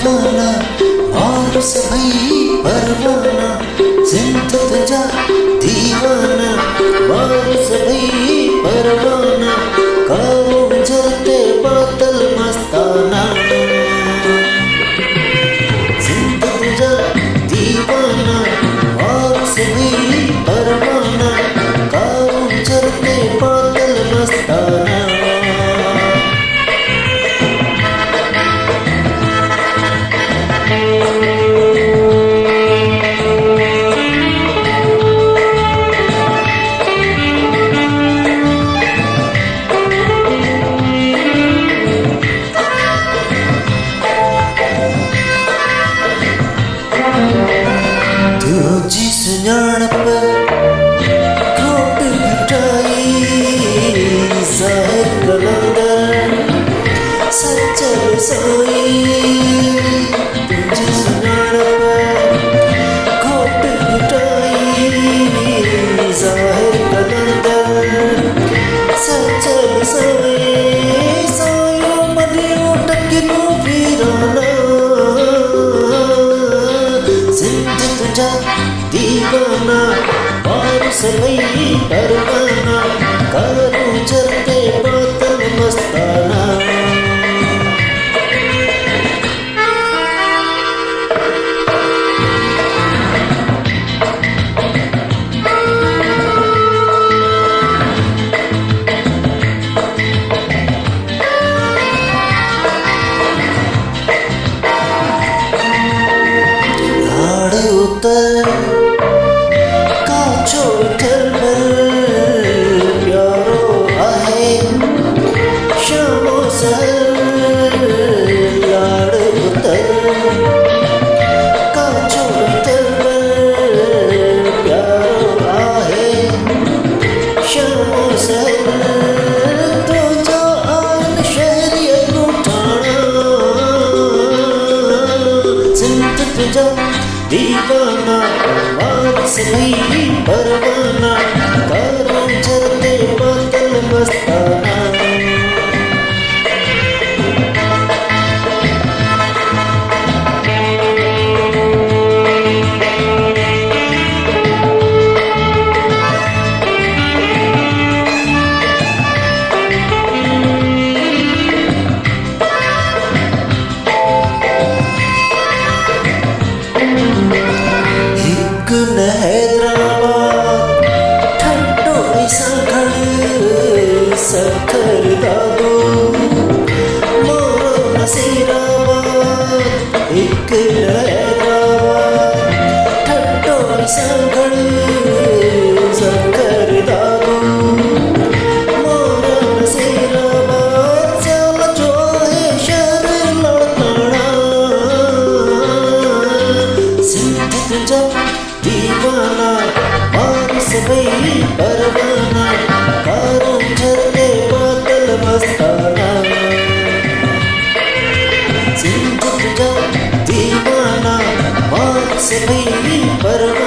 दीवाना और सभी परवाना, जिंदा तुझा दीवाना और सभी परवाना, कारों जलते बादल मस्ताना। जिंदा तुझा दीवाना और सभी परवाना, कारों जलते बादल मस्ताना। तुझी सुञाणप खोट घटाई, ज़ाहिर कलंदर सचल सोई। तुझी सुञाणप खोट घटाई, ज़ाहिर कलंदर सचल सोई। सोयो मडियो टकिनो वीराना, जिंदा तुझा दीवाना और सभी परवाना, कारों जलते बादल मस्ताना। उतर काचो ठरबर प्यारो आहे, शामो सहर लाड़ उतर काचो ठरबर प्यारो आहे, शामो सहर तो जो आन शहरियत उठाना। जिंदा तुझा दीवाना और सभी परवाना, कारों जलते बादल मस्ताना। हैदराबाद ठंडो ऐसा घड़ सखर दादो मोरो नसीराबाद। एक हैदराबाद ठंडो ऐसा घड़ सखर दादो मोरो नसीराबाद। चल जो है शहर लड़ताना, जिंदा तुझा दीवाना और सभी परवाना, कारों जलते बादल मस्ताना। जिंदा तुझा दीवाना और सभी परवाना।